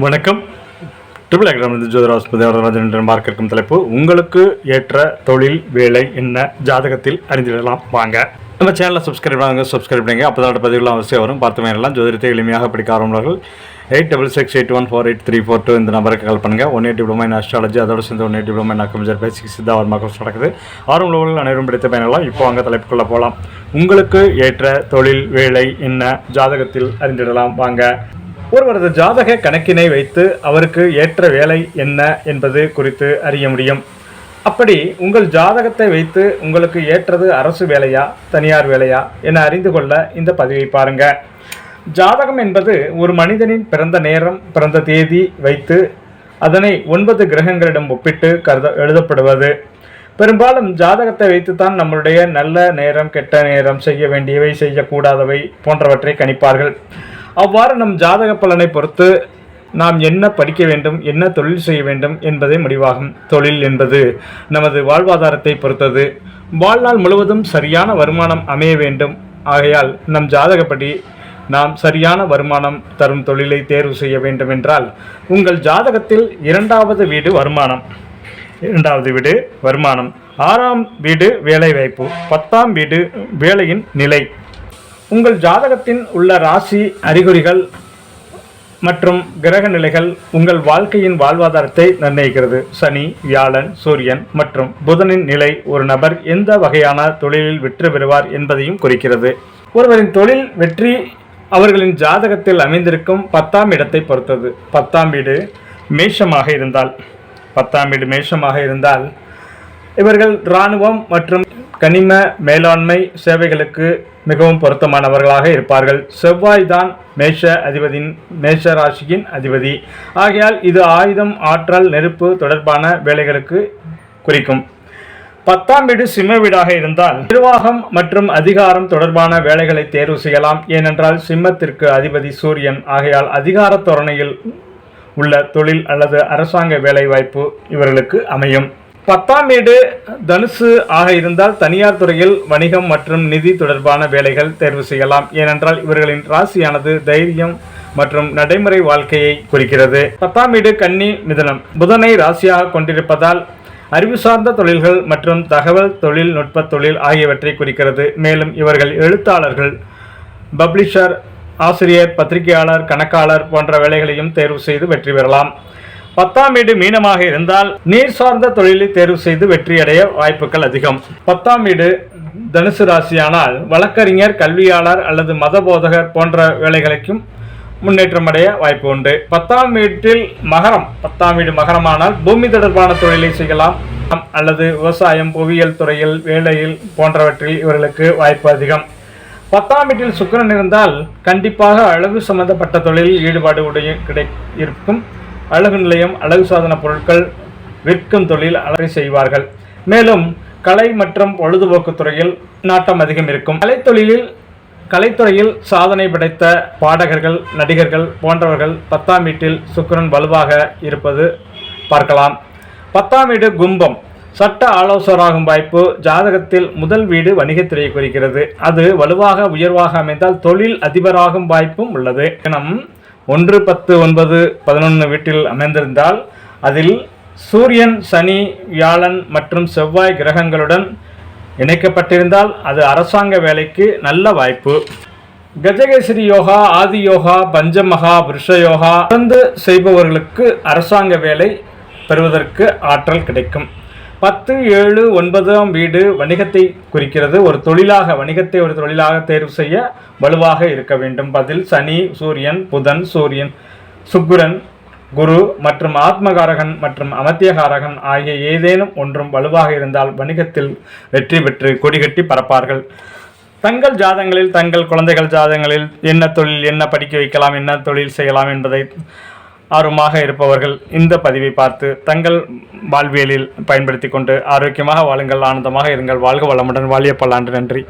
வணக்கம். Triple exam ஜோதிராஸ்பதி Rajan பார்க்கும் தலைப்பு உங்களுக்கு ஏற்ற தொழில் வேலை என்ன ஜாதகத்தில் அறிந்திடலாம். வாங்க நம்ம சேனலில் சப்ஸ்கிரைப் பண்ணுங்க. அப்போ தான் பதிவுலாம் அவசியம் வரும். பார்த்து எல்லாம் ஜோதிடத்தை எளிமையாக படிக்க ஆரம்பிப்பார்கள். 8668148342 இந்த நம்பருக்கு கால் பண்ணுங்கள். 180 டிப்ளமா இன் அஸ்ட்ராலஜி, அதோடு சேர்ந்து 180 டிப்ளமா இன் அக்கம்பஞ்சர் பேசிக் சித்தா வர்மாக்கள் நடக்குது. ஆர்வம் அனைவரும் படித்த பயனெல்லாம் இப்போ அங்கே தலைப்புக்குள்ளே போகலாம். உங்களுக்கு ஏற்ற தொழில் வேலை என்ன ஜாதகத்தில் அறிந்திடலாம். வாங்க. ஒருவரது ஜாதக கணக்கினை வைத்து அவருக்கு ஏற்ற வேலை என்ன என்பது குறித்து அறிய முடியும். அப்படி உங்கள் ஜாதகத்தை வைத்து உங்களுக்கு ஏற்றது அரசு வேலையா தனியார் வேலையா என அறிந்து கொள்ள இந்த பதிவை பாருங்க. ஜாதகம் என்பது ஒரு மனிதனின் பிறந்த நேரம் பிறந்த தேதி வைத்து அதனை 9 கிரகங்களிடம் ஒப்பிட்டு எழுதப்படுவது. பெரும்பாலும் ஜாதகத்தை வைத்துத்தான் நம்மளுடைய நல்ல நேரம் கெட்ட நேரம், செய்ய வேண்டியவை செய்யக்கூடாதவை போன்றவற்றை கணிப்பார்கள். அவ்வாறு நம் ஜாதக பலனை பொறுத்து நாம் என்ன படிக்க வேண்டும், என்ன தொழில் செய்ய வேண்டும் என்பதே முடிவாகும். தொழில் என்பது நமது வாழ்வாதாரத்தை பொறுத்தது. வாழ்நாள் முழுவதும் சரியான வருமானம் அமைய வேண்டும். ஆகையால் நம் ஜாதகப்படி நாம் சரியான வருமானம் தரும் தொழிலை தேர்வு செய்ய வேண்டும் என்றால் உங்கள் ஜாதகத்தில் 2வது வீடு வருமானம், 2வது வீடு வருமானம், 6ஆம் வீடு வேலை வாய்ப்பு, 10ஆம் வீடு வேலையின் நிலை, உங்கள் ஜாதகத்தின் உள்ள ராசி அறிகுறிகள் மற்றும் கிரக நிலைகள் உங்கள் வாழ்க்கையின் வாழ்வாதாரத்தை நிர்ணயிக்கிறது. சனி, வியாழன், சூரியன் மற்றும் புதனின் நிலை ஒரு நபர் எந்த வகையான தொழிலில் வெற்றி பெறுவார் என்பதையும் குறிக்கிறது. ஒருவரின் தொழில் வெற்றி அவர்களின் ஜாதகத்தில் அமைந்திருக்கும் 10ஆம் இடத்தை பொறுத்தது. 10ஆம் வீடு மேஷமாக இருந்தால் இவர்கள் இராணுவம் மற்றும் கனிம மேலாண்மை சேவைகளுக்கு மிகவும் பொருத்தமானவர்களாக இருப்பார்கள். செவ்வாய் தான் மேஷ ராசியின் அதிபதி. ஆகையால் இது ஆயுதம், ஆற்றல், நெருப்பு தொடர்பான வேலைகளுக்கு குறிக்கும். 10ஆம் வீடு சிம்ம வீடாக இருந்தால் நிர்வாகம் மற்றும் அதிகாரம் தொடர்பான வேலைகளை தேர்வு செய்யலாம். ஏனென்றால் சிம்மத்திற்கு அதிபதி சூரியன். ஆகையால் அதிகார தோரணையில் உள்ள தொழில் அல்லது அரசாங்க வேலை வாய்ப்பு இவர்களுக்கு அமையும். 10ஆம் வீடு தனுசு ஆக இருந்தால் தனியார் துறையில் வணிகம் மற்றும் நிதி தொடர்பான வேலைகள் தேர்வு செய்யலாம். ஏனென்றால் இவர்களின் ராசியானது தைரியம் மற்றும் நடைமுறை வாழ்க்கையை குறிக்கிறது. 10ஆம் வீடு கன்னி மிதுனம் புதனை ராசியாக கொண்டிருப்பதால் அறிவு சார்ந்த தொழில்கள் மற்றும் தகவல் தொழில்நுட்ப தொழில் ஆகியவற்றை குறிக்கிறது. மேலும் இவர்கள் எழுத்தாளர்கள், பப்ளிஷர், ஆசிரியர், பத்திரிகையாளர், கணக்காளர் போன்ற வேலைகளையும் தேர்வு செய்து வெற்றி பெறலாம். 10ஆம் வீடு மீனமாக இருந்தால் நீர் சார்ந்த தொழிலை தேர்வு செய்து வெற்றியடைய வாய்ப்புகள் அதிகம். 10ஆம் வீடு தனுசு ராசியானால் வழக்கறிஞர், கல்வியாளர் அல்லது மத போதகர் போன்ற வேலைகளுக்கும் முன்னேற்றம் அடைய வாய்ப்பு உண்டு. 10ஆம் வீட்டில் மகரம் 10ஆம் வீடு மகரமானால் பூமி தொடர்பான தொழிலை செய்யலாம் அல்லது விவசாயம், புவியியல் துறையில் வேலையில் போன்றவற்றில் இவர்களுக்கு வாய்ப்பு அதிகம். 10ஆம் வீட்டில் சுக்கிரன் இருந்தால் கண்டிப்பாக அழகு சம்பந்தப்பட்ட தொழிலில் ஈடுபாடு இருக்கும். அழகு நிலையம், அழகு சாதன பொருட்கள் விற்கும் தொழில் அழகு செய்வார்கள். மேலும் கலை மற்றும் பொழுதுபோக்கு துறையில் நாட்டம் அதிகம் இருக்கும். கலைத்துறையில் சாதனை படைத்த பாடகர்கள், நடிகர்கள் போன்றவர்கள் 10ஆம் வீட்டில் சுக்கிரன் வலுவாக இருப்பது பார்க்கலாம். 10ஆம் வீடு கும்பம் சட்ட ஆலோசகராகும் வாய்ப்பு. ஜாதகத்தில் முதல் வீடு வணிகத்துறையை குறிக்கிறது. அது வலுவாக உயர்வாக அமைந்தால் தொழில் அதிபராகும் வாய்ப்பும் உள்ளது. 1, 10, 9, 11 வீட்டில் அமைந்திருந்தால் அதில் சூரியன், சனி, வியாழன் மற்றும் செவ்வாய் கிரகங்களுடன் இணைக்கப்பட்டிருந்தால் அது அரசாங்க வேலைக்கு நல்ல வாய்ப்பு. கஜகேசரி யோகா, ஆதி யோகா, பஞ்சமகா, விருஷ யோகா தொடர்ந்து செய்பவர்களுக்கு அரசாங்க வேலை பெறுவதற்கு ஆற்றல் கிடைக்கும். 10, 7, 9ஆம் வீடு வணிகத்தை குறிக்கிறது. வணிகத்தை ஒரு தொழிலாக தேர்வு செய்ய வலுவாக இருக்க வேண்டும். பதில் சனி, சூரியன், புதன், சுக்கிரன், குரு மற்றும் ஆத்மகாரகன் மற்றும் அமத்தியகாரகன் ஆகிய ஏதேனும் ஒன்றும் வலுவாக இருந்தால் வணிகத்தில் வெற்றி பெற்று கொடிகட்டி பறப்பார்கள். தங்கள் ஜாதகங்களில், தங்கள் குழந்தைகள் ஜாதகங்களில் என்ன தொழில், என்ன படிக்க வைக்கலாம், என்ன தொழில் செய்யலாம் என்பதை ஆர்வமாக இருப்பவர்கள் இந்த பதிவை பார்த்து தங்கள் வாழ்வியலில் பயன்படுத்தி கொண்டு ஆரோக்கியமாக வாழுங்கள், ஆனந்தமாக இருங்கள். வாழ்க வளமுடன், வாழிய பல்லாண்டு. நன்றி.